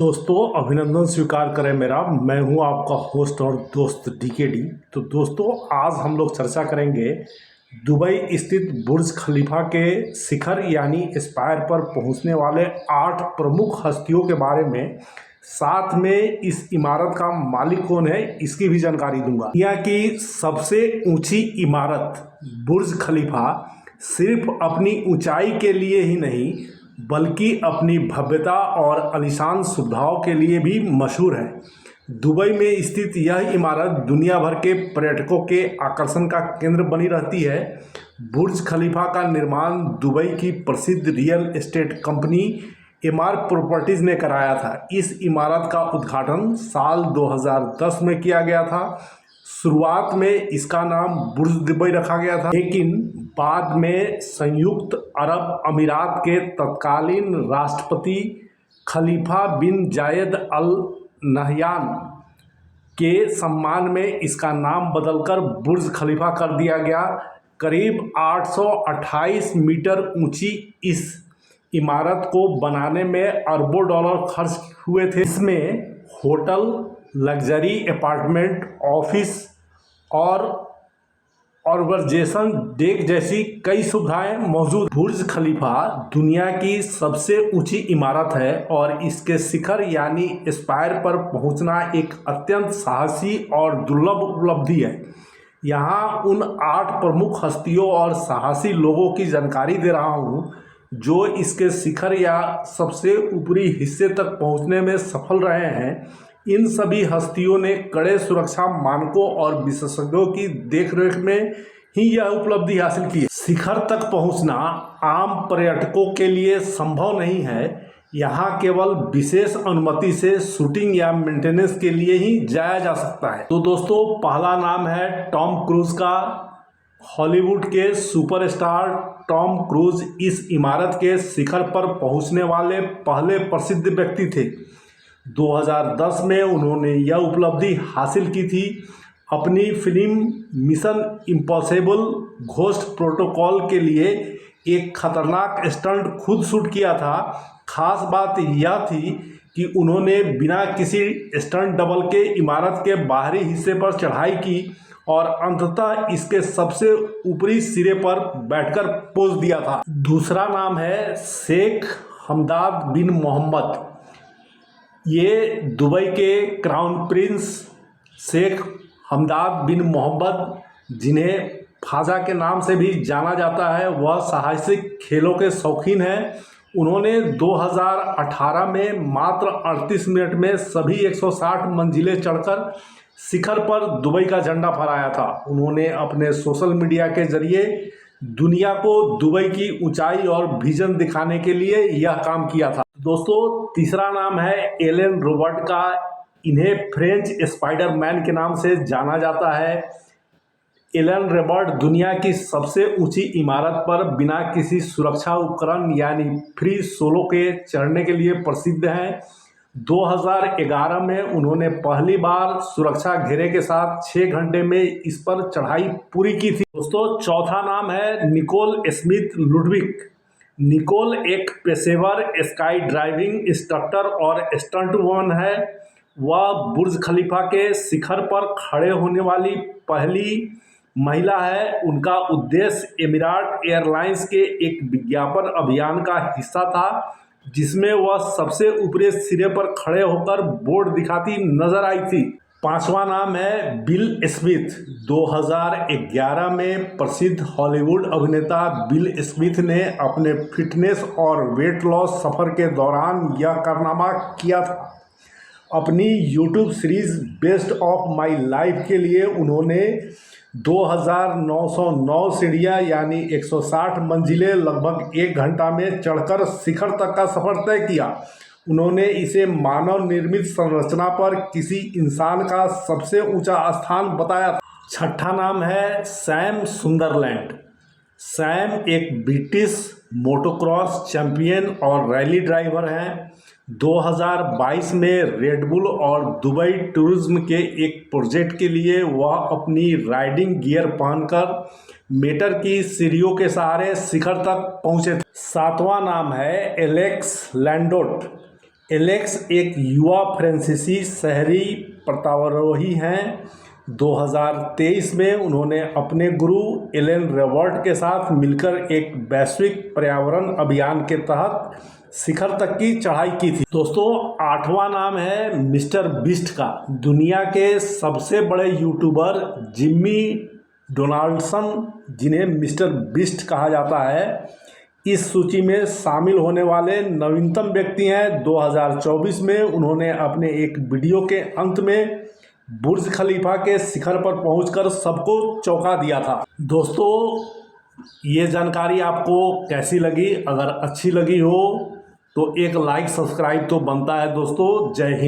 दोस्तों, अभिनंदन स्वीकार करें मेरा। मैं हूं आपका होस्ट और दोस्त डीकेडी। तो दोस्तों, आज हम लोग चर्चा करेंगे दुबई स्थित बुर्ज खलीफा के शिखर यानी स्पायर पर पहुंचने वाले 8 प्रमुख हस्तियों के बारे में। साथ में इस इमारत का मालिक कौन है इसकी भी जानकारी दूंगा। दुनिया की सबसे ऊंची इमारत बुर्ज खलीफा सिर्फ अपनी ऊंचाई के लिए ही नहीं बल्कि अपनी भव्यता और आलीशान सुविधाओं के लिए भी मशहूर है। दुबई में स्थित यह इमारत दुनिया भर के पर्यटकों के आकर्षण का केंद्र बनी रहती है। बुर्ज खलीफा का निर्माण दुबई की प्रसिद्ध real estate company MR properties ने कराया था। इस इमारत का उद्घाटन साल 2010 में किया गया था। शुरुआत में इसका नाम बुर्ज दुबई रखा गया था, लेकिन बाद में संयुक्त अरब अमीरात के तत्कालीन राष्ट्रपति खलीफा बिन जायद अल नहयान के सम्मान में इसका नाम बदलकर बुर्ज खलीफा कर दिया गया। करीब 828 मीटर ऊंची इस इमारत को बनाने में अरबों डॉलर खर्च हुए थे। इसमें होटल, लग्जरी अपार्टमेंट, ऑफिस और ऑर्गेनाइजेशन डेक जैसी कई सुविधाएं मौजूद। बुर्ज खलीफा दुनिया की सबसे ऊंची इमारत है और इसके शिखर यानी स्पायर पर पहुंचना एक अत्यंत साहसी और दुर्लभ उपलब्धि है। यहाँ उन 8 प्रमुख हस्तियों और साहसी लोगों की जानकारी दे रहा हूँ जो इसके शिखर या सबसे ऊपरी हिस्से तक पहुँचने में सफल रहे हैं। इन सभी हस्तियों ने कड़े सुरक्षा मानकों और विशेषज्ञों की देखरेख में ही यह उपलब्धि हासिल की है। शिखर तक पहुंचना आम पर्यटकों के लिए संभव नहीं है। यहाँ केवल विशेष अनुमति से शूटिंग या मेंटेनेंस के लिए ही जाया जा सकता है। तो दोस्तों, पहला नाम है टॉम क्रूज का। हॉलीवुड के सुपरस्टार टॉम क्रूज इस इमारत के शिखर पर पहुंचने वाले पहले प्रसिद्ध व्यक्ति थे। 2010 में उन्होंने यह उपलब्धि हासिल की थी। अपनी film mission impossible ghost protocol के लिए एक खतरनाक स्टंट खुद शूट किया था। खास बात यह थी कि उन्होंने बिना किसी स्टंट डबल के इमारत के बाहरी हिस्से पर चढ़ाई की और अंततः इसके सबसे ऊपरी सिरे पर बैठकर पोज दिया था। दूसरा नाम है शेख हमदाद बिन मोहम्मद। ये दुबई के क्राउन प्रिंस शेख हमदाद बिन मोहम्मद, जिन्हें ख्वाजा के नाम से भी जाना जाता है, वह साहसिक खेलों के शौकीन हैं। उन्होंने 2018 में मात्र 38 मिनट में सभी 160 मंजिलें चढ़कर शिखर पर दुबई का झंडा फहराया था। उन्होंने अपने सोशल मीडिया के जरिए दुनिया को दुबई की ऊंचाई और विजन दिखाने के लिए यह काम किया था। दोस्तों, तीसरा नाम है एलन रॉबर्ट का। इन्हें फ्रेंच स्पाइडरमैन के नाम से जाना जाता है। एलन रॉबर्ट दुनिया की सबसे ऊंची इमारत पर बिना किसी सुरक्षा उपकरण यानी फ्री सोलो के चढ़ने के लिए प्रसिद्ध हैं। 2011 में उन्होंने पहली बार सुरक्षा घेरे के साथ 6 घंटे में इस पर चढ़ाई पूरी की थी। दोस्तों, चौथा नाम है निकोल स्मिथ लुडविक। निकोल एक पेशेवर स्काई ड्राइविंग इंस्ट्रक्टर और स्टंट वुमन है। वह बुर्ज खलीफा के शिखर पर खड़े होने वाली पहली महिला है। उनका उद्देश्य एमिराट एयरलाइंस के एक विज्ञापन अभियान का हिस्सा था, जिसमें वह सबसे ऊपरी सिरे पर खड़े होकर बोर्ड दिखाती नजर आई थी। पांचवा नाम है बिल स्मिथ। 2011 में प्रसिद्ध हॉलीवुड अभिनेता बिल स्मिथ ने अपने फिटनेस और वेट लॉस सफर के दौरान यह कारनामा किया था। अपनी YouTube series best of my life के लिए उन्होंने 2909 सीढ़ियाँ यानी 160 मंजिलें लगभग 1 घंटा में चढ़कर शिखर तक का सफर तय किया। उन्होंने इसे मानव निर्मित संरचना पर किसी इंसान का सबसे ऊंचा स्थान बताया था। छठा नाम है सैम सुंदरलैंड। सैम एक ब्रिटिश मोटोक्रॉस चैंपियन और रैली ड्राइवर हैं। 2022 में रेडबुल और दुबई टूरिज्म के एक प्रोजेक्ट के लिए वह अपनी राइडिंग गियर पहनकर मीटर की सीढ़ियों के सहारे शिखर तक पहुंचे थे। सातवां नाम है एलेक्स लैंडोट। एलेक्स एक युवा फ्रांसीसी शहरी पर्वतारोही हैं। 2023 में उन्होंने अपने गुरु एलन रॉबर्ट के साथ मिलकर एक वैश्विक पर्यावरण अभियान के तहत शिखर तक की चढ़ाई की थी। दोस्तों, 8वां नाम है मिस्टर बीस्ट का। दुनिया के सबसे बड़े यूट्यूबर जिम्मी डोनाल्डसन, जिन्हें मिस्टर बीस्ट कहा जाता है, इस सूची में शामिल होने वाले नवीनतम व्यक्ति हैं। 2024 में उन्होंने अपने एक वीडियो के अंत में बुर्ज खलीफा के शिखर पर पहुंचकर सबको चौंका दिया था। दोस्तों, ये जानकारी आपको कैसी लगी? अगर अच्छी लगी हो तो एक लाइक सब्सक्राइब तो बनता है। दोस्तों, जय हिंद।